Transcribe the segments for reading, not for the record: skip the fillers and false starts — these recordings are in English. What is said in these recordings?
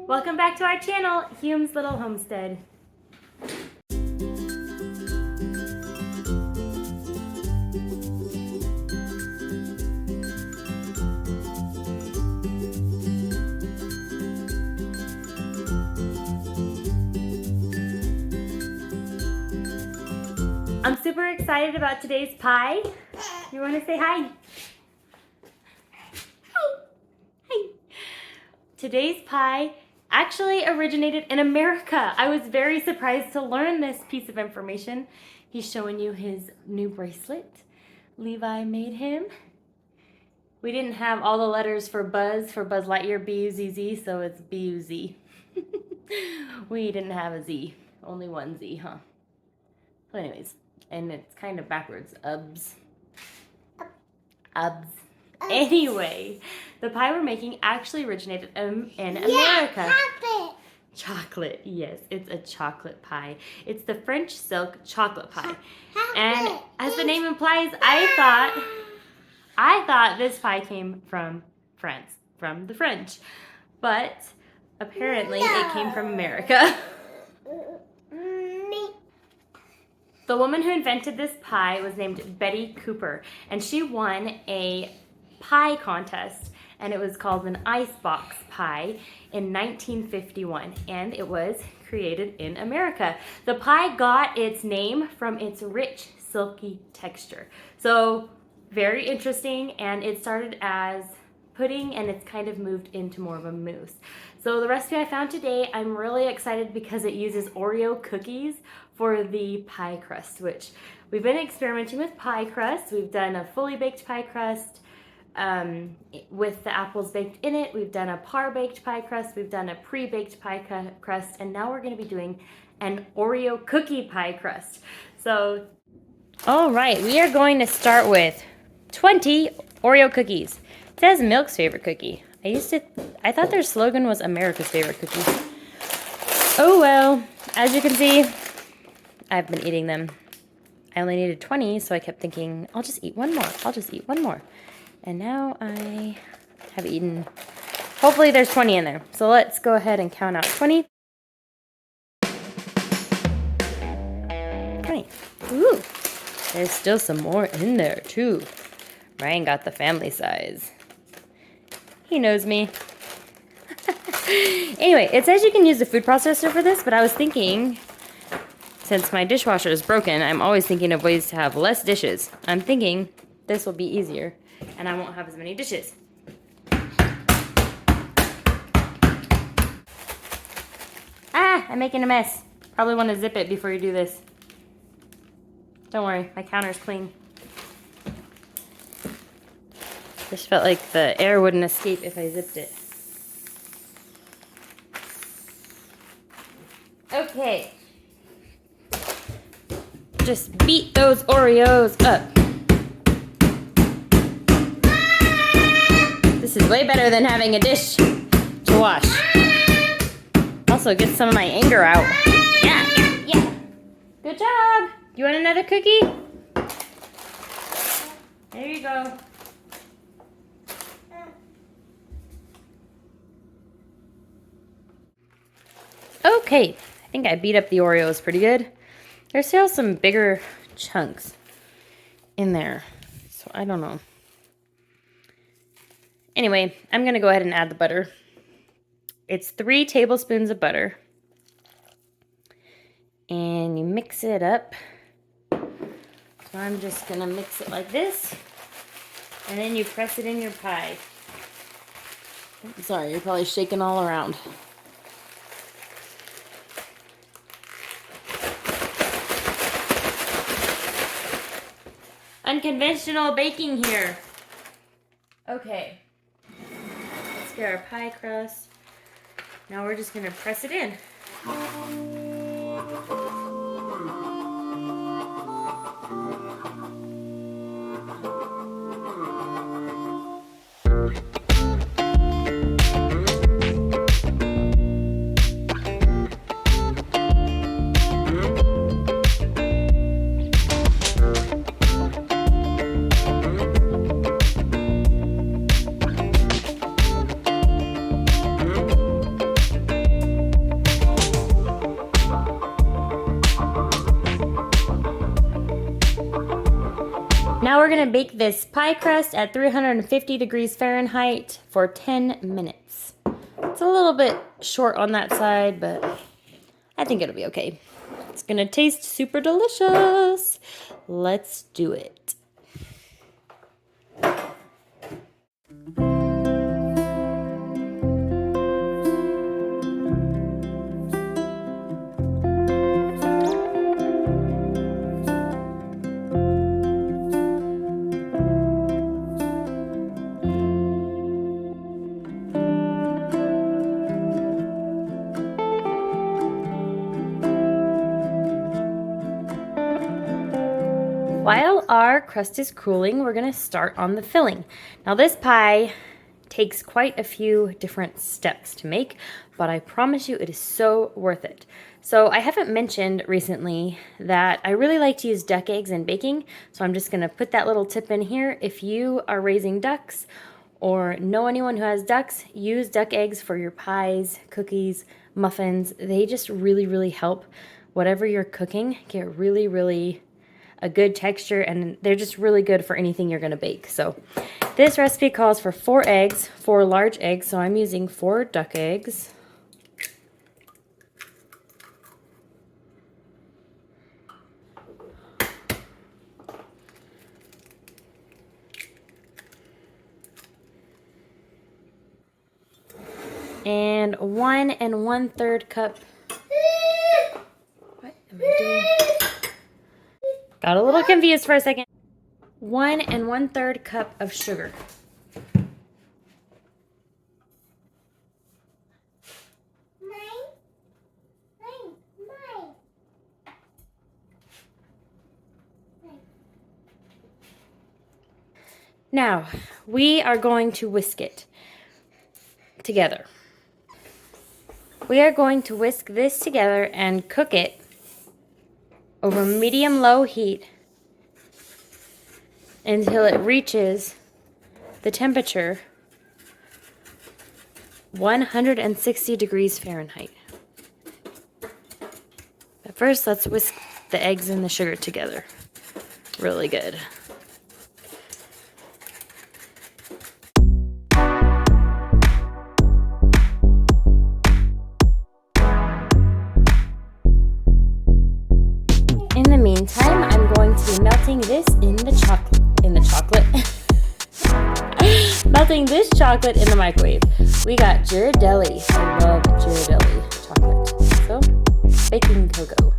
Welcome back to our channel, Hume's Little Homestead. I'm super excited about today's pie. You want to say hi? Hi. Today's pie actually originated in America. I was very surprised to learn this piece of information. He's showing you his new bracelet. Levi made him. We didn't have all the letters for Buzz Lightyear, B-U-Z-Z, so it's B-U-Z. We didn't have a Z, only one Z, huh? So anyways, and it's kind of backwards, ubs. Anyway, the pie we're making actually originated in America. Chocolate, yes, it's a chocolate pie. It's the French silk chocolate pie. And as the name implies, I thought this pie came from France, from the French. But apparently it came from America. The woman who invented this pie was named Betty Cooper, and she won a pie contest, and it was called an icebox pie in 1951, and it was created in America. The pie got its name from its rich, silky texture. So very interesting, and it started as pudding, and it's kind of moved into more of a mousse. So the recipe I found today, I'm really excited because it uses Oreo cookies for the pie crust, which we've been experimenting with pie crust. We've done a fully baked pie crust with the apples baked in it. We've done a par-baked pie crust. We've done a pre-baked pie crust. And now we're going to be doing an Oreo cookie pie crust. So, all right, we are going to start with 20 Oreo cookies. It says Milk's favorite cookie. I thought their slogan was America's favorite cookie. Oh well, as you can see, I've been eating them. I only needed 20, so I kept thinking, I'll just eat one more. And now I have eaten, hopefully there's 20 in there. So let's go ahead and count out 20. 20. Ooh, there's still some more in there too. Ryan got the family size. He knows me. Anyway, it says you can use the food processor for this, but I was thinking, since my dishwasher is broken, I'm always thinking of ways to have less dishes. I'm thinking this will be easier, and I won't have as many dishes. Ah, I'm making a mess. Probably want to zip it before you do this. Don't worry, my counter's clean. Just felt like the air wouldn't escape if I zipped it. Okay. Just beat those Oreos up. This is way better than having a dish to wash. Also gets some of my anger out. Yeah. Good job. You want another cookie? There you go. Okay, I think I beat up the Oreos pretty good. There's still some bigger chunks in there, so I don't know. Anyway, I'm going to go ahead and add the butter. It's 3 tablespoons of butter. And you mix it up. So I'm just going to mix it like this. And then you press it in your pie. Sorry, you're probably shaking all around. Unconventional baking here. Okay. Let's get our pie crust. Now we're just going to press it in. we're gonna bake this pie crust at 350 degrees Fahrenheit for 10 minutes. It's a little bit short on that side, but I think it'll be okay. It's gonna taste super delicious. Let's do it. While our crust is cooling, we're gonna start on the filling. Now this pie takes quite a few different steps to make, but I promise you it is so worth it. So I haven't mentioned recently that I really like to use duck eggs in baking, so I'm just gonna put that little tip in here. If you are raising ducks or know anyone who has ducks, use duck eggs for your pies, cookies, muffins. They just really help whatever you're cooking get really a good texture, and they're just really good for anything you're gonna bake. So this recipe calls for 4 eggs, 4 large eggs, so I'm using 4 duck eggs. And 1 1/3 cup. What am I doing? Got a little confused for a second. 1 1/3 cup of sugar. Now, we are going to whisk it together. We are going to whisk this together and cook it over medium-low heat until it reaches the temperature 160 degrees Fahrenheit. But first, let's whisk the eggs and the sugar together really good. In the meantime, I'm going to be melting this melting this chocolate in the microwave. We got Ghirardelli. I love Ghirardelli chocolate. So, baking cocoa.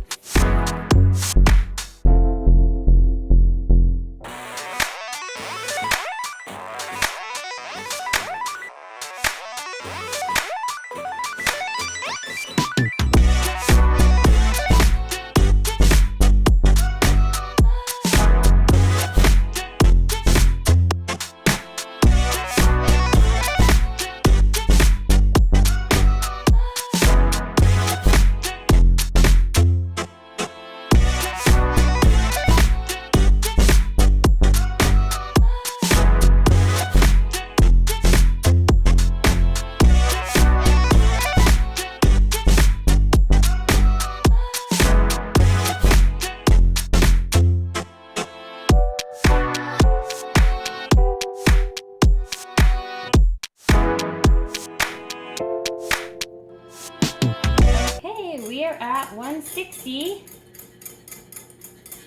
We are at 160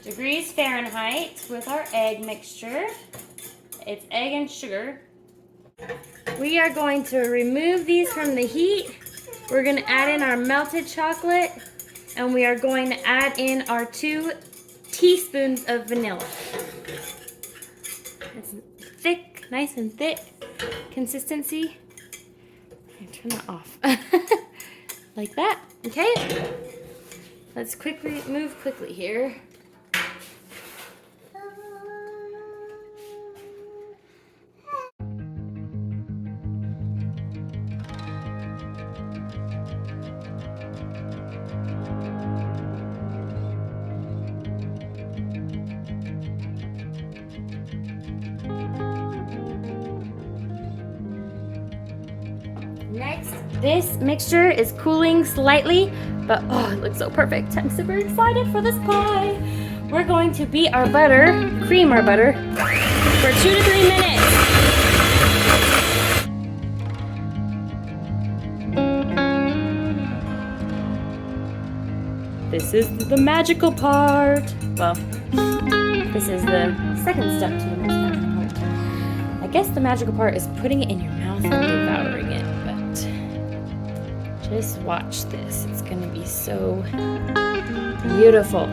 degrees Fahrenheit with our egg mixture. It's egg and sugar. We are going to remove these from the heat. We're going to add in our melted chocolate, and we are going to add in our 2 teaspoons of vanilla. It's thick, nice and thick consistency. Turn that off. Like that. Okay, let's move quickly here. Next, this mixture is cooling slightly, but oh, it looks so perfect. I'm super excited for this pie. we're going to beat our butter, cream our butter, for 2 to 3 minutes. This is the magical part. Well, this is the second step to the most magical part. I guess the magical part is putting it in your mouth and devouring it, but just watch this. It's gonna be so beautiful.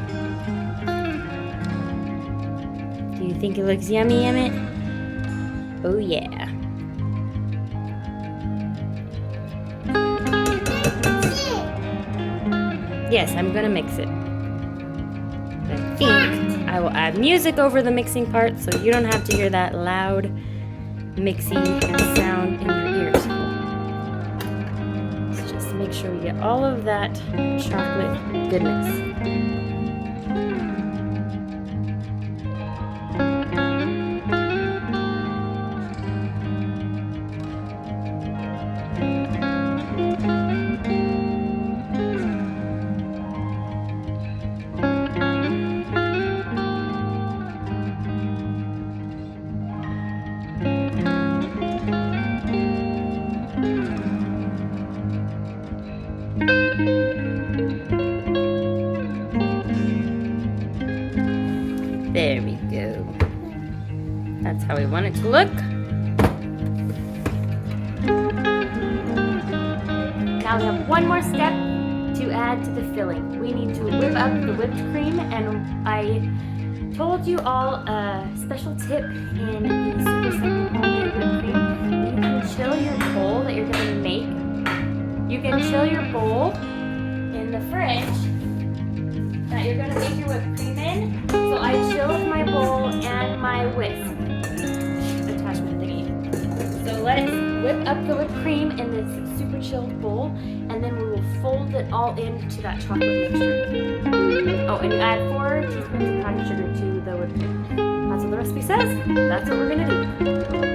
Do you think it looks yummy, Emmett? Oh yeah. Yes, I'm gonna mix it. I think I will add music over the mixing part so you don't have to hear that loud mixy sound in your ears. So just make sure we get all of that chocolate goodness. There we go. That's how we want it to look. Now we have one more step to add to the filling. We need to whip up the whipped cream, and I told you all a special tip in the Super Simple Homemade Whipped Cream. You can chill your bowl that you're going to make. You can chill your bowl in the fridge that you're going to make your whipped cream in. So I chilled my bowl and my whisk attachment thingy. So let's whip up the whipped cream in this super chilled bowl, and then we will fold it all into that chocolate mixture. Oh, and add 4 teaspoons of powdered sugar to the whipped cream. That's what the recipe says. That's what we're going to do.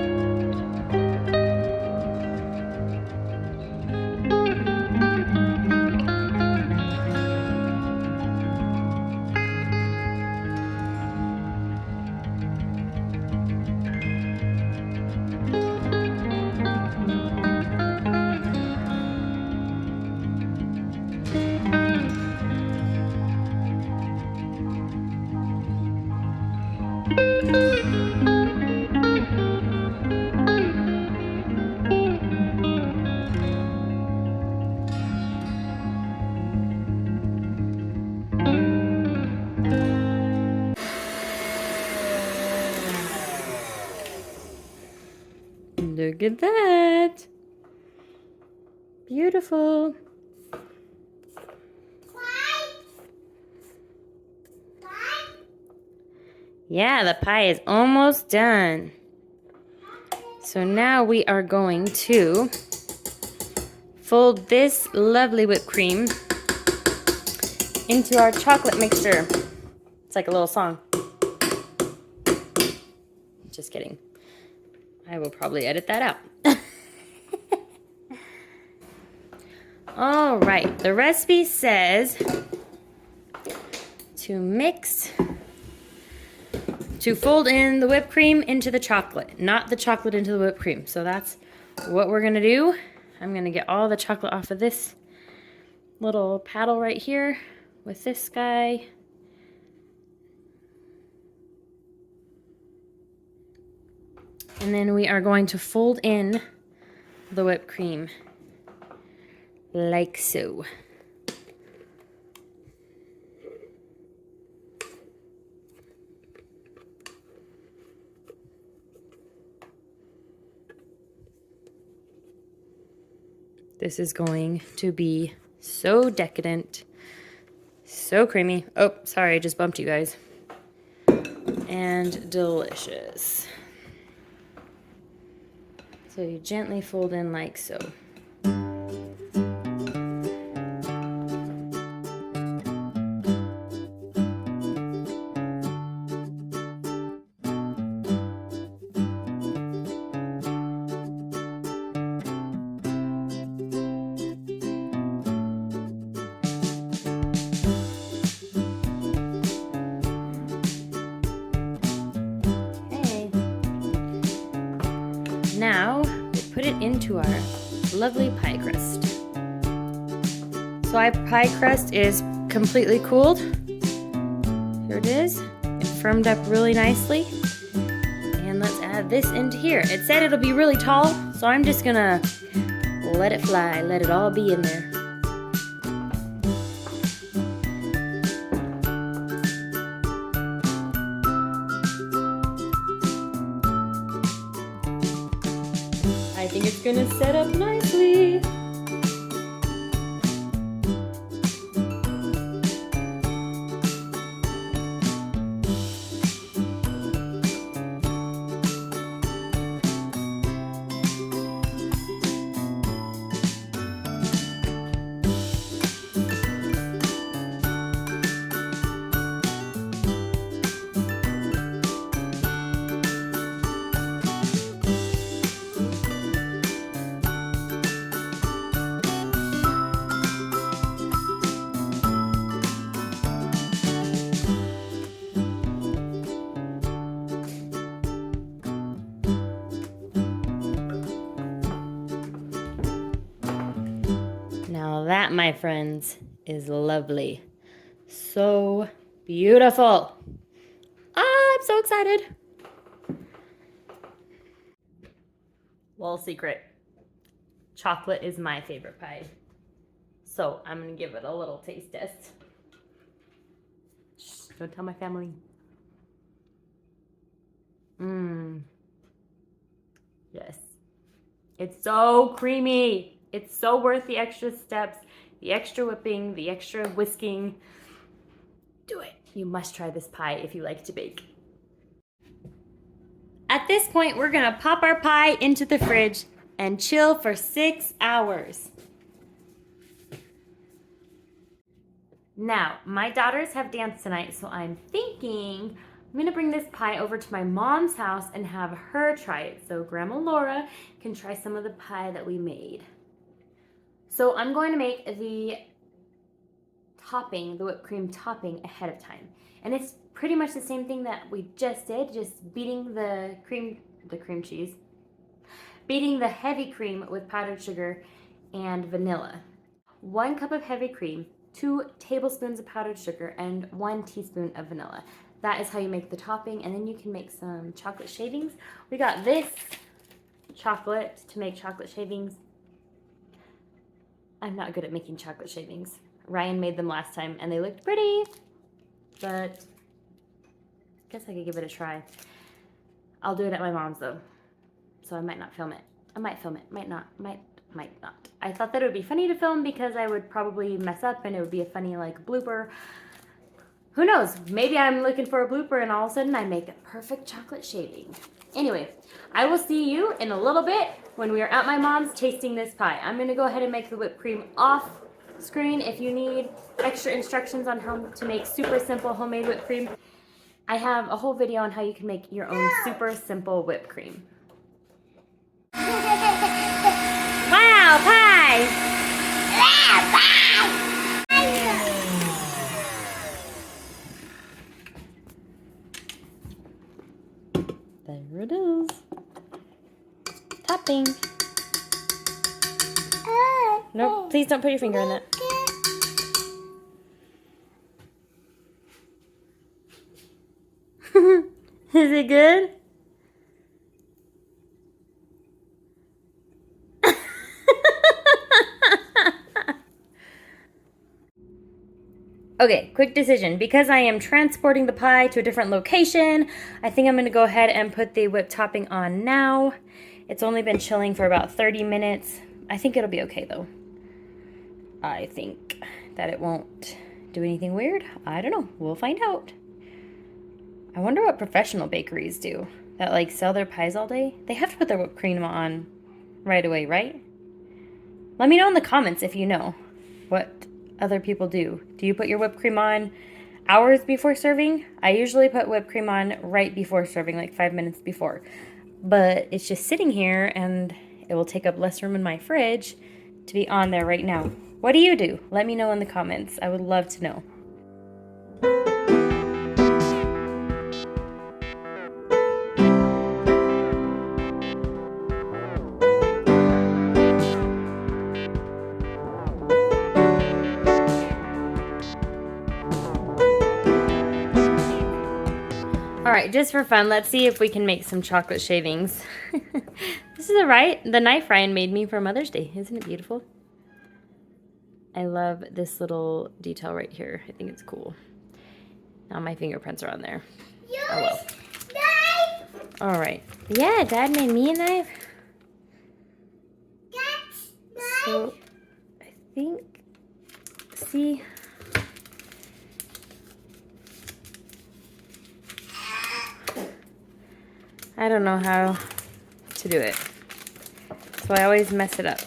Look at that. Beautiful. Yeah, the pie is almost done. So now we are going to fold this lovely whipped cream into our chocolate mixture. It's like a little song. Just kidding. I will probably edit that out. All right, the recipe says to fold in the whipped cream into the chocolate, not the chocolate into the whipped cream. So that's what we're gonna do. I'm gonna get all the chocolate off of this little paddle right here with this guy. And then we are going to fold in the whipped cream like so. This is going to be so decadent, so creamy. Oh, sorry, I just bumped you guys. And delicious. So you gently fold in like so. into our lovely pie crust. So our pie crust is completely cooled. Here it is. It firmed up really nicely. And let's add this into here. It said it'll be really tall, so I'm just gonna let it fly, let it all be in there. I think it's gonna set up nicely. Now that, my friends, is lovely. So beautiful. I'm so excited. Little secret. Chocolate is my favorite pie. So I'm gonna give it a little taste test. Shh, don't tell my family. Yes. It's so creamy. It's so worth the extra steps, the extra whipping, the extra whisking. Do it. You must try this pie if you like to bake. At this point, we're gonna pop our pie into the fridge and chill for 6 hours. Now, my daughters have dance tonight, so I'm thinking I'm gonna bring this pie over to my mom's house and have her try it so Grandma Laura can try some of the pie that we made. So I'm going to make the topping, the whipped cream topping ahead of time. And it's pretty much the same thing that we just did, just beating the cream cheese, beating the heavy cream with powdered sugar and vanilla. 1 cup of heavy cream, 2 tablespoons of powdered sugar, and 1 teaspoon of vanilla. That is how you make the topping, and then you can make some chocolate shavings. We got this chocolate to make chocolate shavings. I'm not good at making chocolate shavings. Ryan made them last time and they looked pretty, but I guess I could give it a try. I'll do it at my mom's though, so I might not film it. I might film it, might not. I thought that it would be funny to film because I would probably mess up and it would be a funny like blooper. Who knows? Maybe I'm looking for a blooper and all of a sudden I make a perfect chocolate shaving. Anyway, I will see you in a little bit when we are at my mom's tasting this pie. I'm gonna go ahead and make the whipped cream off screen. If you need extra instructions on how to make super simple homemade whipped cream, I have a whole video on how you can make your own super simple whipped cream. Wow, pie! There it is. Topping. Nope, please don't put your finger in that. Is it good? Okay, quick decision. Because I am transporting the pie to a different location, I think I'm going to go ahead and put the whipped topping on now. It's only been chilling for about 30 minutes. I think it'll be okay though. I think that it won't do anything weird. I don't know. We'll find out. I wonder what professional bakeries do that like sell their pies all day. They have to put their whipped cream on right away, right? Let me know in the comments if you know what other people do. Do you put your whipped cream on hours before serving? I usually put whipped cream on right before serving, like 5 minutes before. But it's just sitting here and it will take up less room in my fridge to be on there right now. What do you do? Let me know in the comments. I would love to know. Alright, just for fun, let's see if we can make some chocolate shavings. This is the knife Ryan made me for Mother's Day. Isn't it beautiful? I love this little detail right here. I think it's cool. Now my fingerprints are on there. Oh well. Alright. Yeah, Dad made me a knife. So, I think, see, I don't know how to do it, so I always mess it up.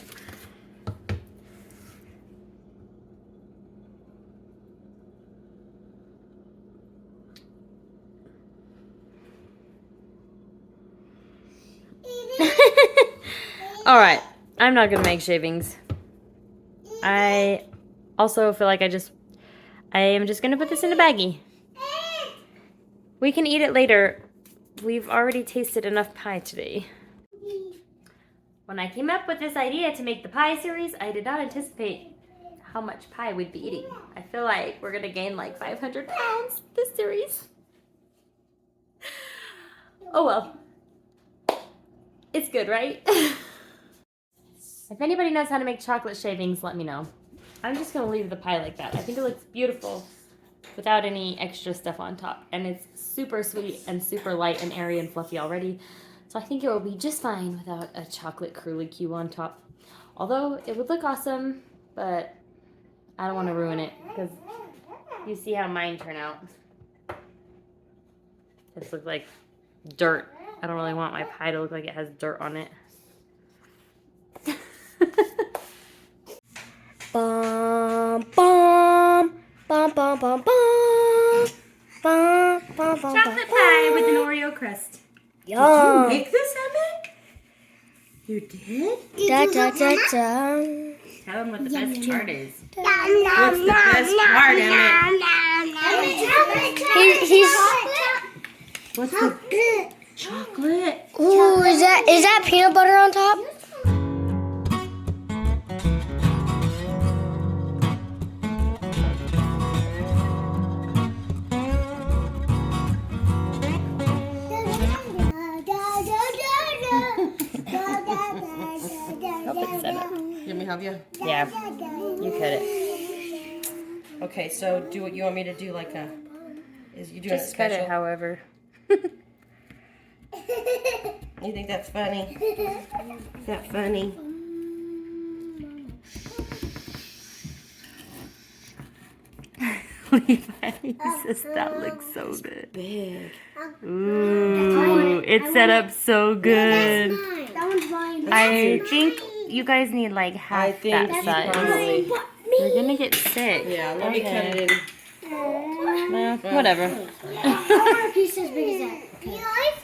All right, I'm not gonna make shavings. I also feel like I am just gonna put this in a baggie. We can eat it later. We've already tasted enough pie today. When I came up with this idea to make the pie series, I did not anticipate how much pie we'd be eating. I feel like we're gonna gain like 500 pounds this series. Oh well. It's good, right? If anybody knows how to make chocolate shavings, let me know. I'm just gonna leave the pie like that. I think it looks beautiful without any extra stuff on top. And it's super sweet and super light and airy and fluffy already. So I think it will be just fine without a chocolate curlicue on top. Although it would look awesome, but I don't want to ruin it because you see how mine turn out. This looks like dirt. I don't really want my pie to look like it has dirt on it. Bum, bum, bum, bum, bum, bum, bum, bum, bum, Chocolate pie with an Oreo crust. Yum. Did you make this, Emmett? You did? Da, da, da, da. Tell them what the best part is. What's the best part, Emmett? He's What's the chocolate? ooh, is that peanut butter on top? Let me help you. Yeah, you cut it. Okay, so do what you want me to do, like a. Is you doing Just it cut special? it however. You think that's funny? Is that funny? Levi says that looks so good. Big. Ooh, it's set up so good. That one's mine. I think you guys need like I half think that you size. probably. You're gonna get sick. Yeah, let me cut it in. Well, whatever. I want a piece as big as that. Guys,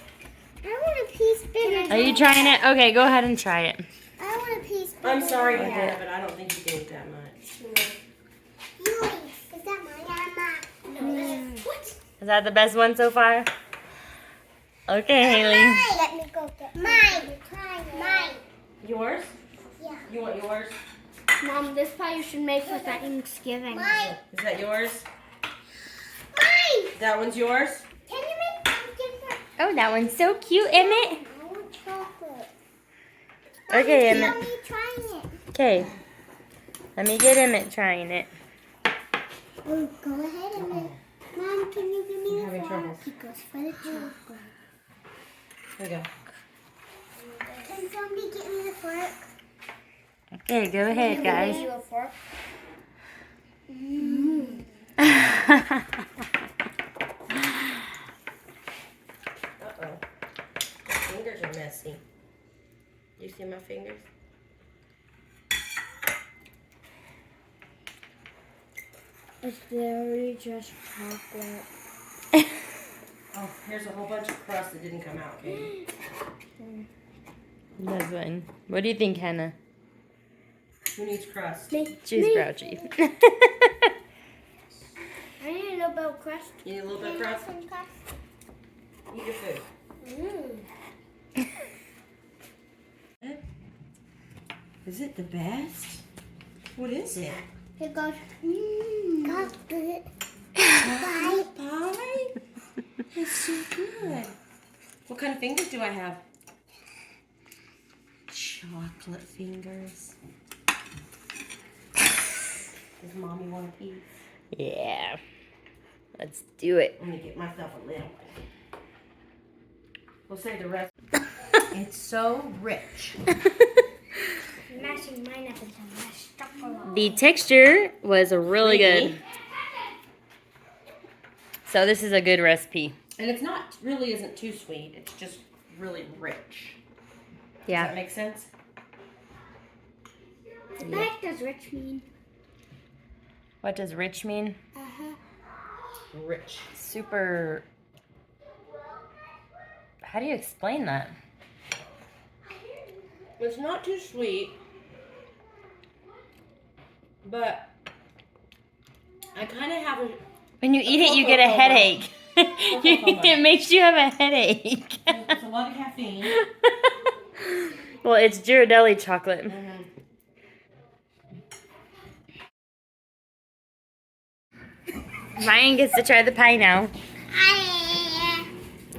I want a piece bigger. Are you trying it? Okay, go ahead and try it. I want a piece bigger. I'm sorry, Hannah, but I don't think you can eat that much. Is that mine? No. What? Is that the best one so far? Okay, Haley. Let me go get mine. Mine. Yours? Yeah. You want yours? Mom, this pie you should make for Thanksgiving. Mine. Is that yours? Mine. That one's yours? Can you make pumpkin? Oh, that one's so cute, Emmett. I want chocolate. Okay, Let Emmett. me try it. Okay. Let me get Emmett trying it. Oh, go ahead, Emmett. Mom, can you give me I'm having trouble. He goes for the chocolate. There we go. Can somebody get me the fork? Okay, go ahead, guys. You a fork? Uh-oh. My fingers are messy. You see my fingers? It's very just chocolate. Oh, here's a whole bunch of crust that didn't come out, okay? That's fine. What do you think, Hannah? Who needs crust? She's grouchy. I need to know about crust. You need a little bit of crust? Eat your food. Is it the best? What is it? It goes, chocolate. Chocolate pie? It's so good. What kind of fingers do I have? Chocolate fingers. Does Mommy want a piece? Yeah. Let's do it. I'm gonna get myself a little. We'll save the rest. It's so rich. Mashing mine up into mashed chocolate. The texture was really good. So this is a good recipe. And it's not really isn't too sweet. It's just really rich. Yeah. Does that make sense? What the heck does rich mean? What does rich mean? Rich. Super. How do you explain that? It's not too sweet, but I kind of have a. When you eat it, you get a headache. It makes you have a headache. It's a lot of caffeine. Well, it's Ghirardelli chocolate. Ryan gets to try the pie now.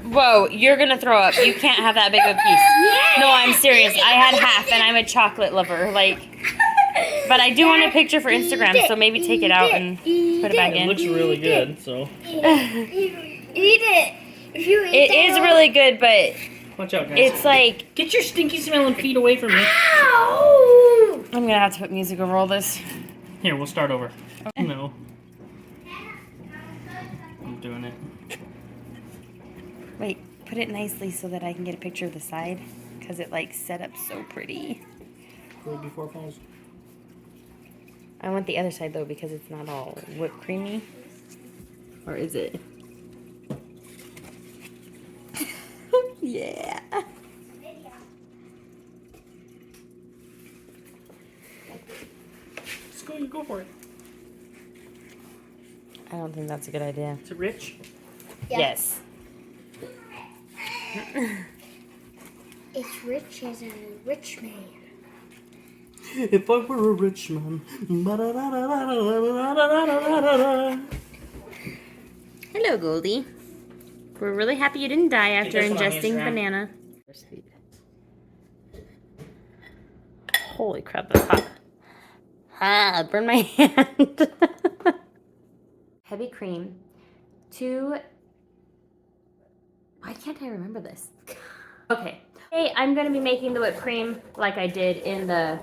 Whoa, you're gonna throw up. You can't have that big of a piece. No, I'm serious. I had half and I'm a chocolate lover. But I do want a picture for Instagram, so maybe take it out and put it back in. It looks really good, so. Eat it. If you eat It is really good, but Watch out, guys. it's like, Get your stinky smelling feet away from me. Ow! I'm gonna have to put music over all this. Here, we'll start over. No. I'm doing it. Wait, put it nicely so that I can get a picture of the side, because it set up so pretty. Right before it falls. I want the other side though, because it's not all whipped creamy. Or is it? Yeah. Let's go for it. I don't think that's a good idea. Is it rich? Yeah. Yes. It's rich as a rich man. If I were a rich man. Hello, Goldie. We're really happy you didn't die after this one on ingesting Instagram. banana. Holy crap, that's hot. Ah, burned my hand. Heavy cream. Why can't I remember this? Okay. Hey, I'm going to be making the whipped cream like I did in the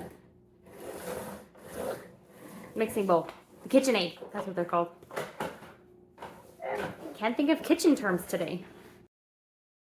mixing bowl. The KitchenAid. That's what they're called. Can't think of kitchen terms today.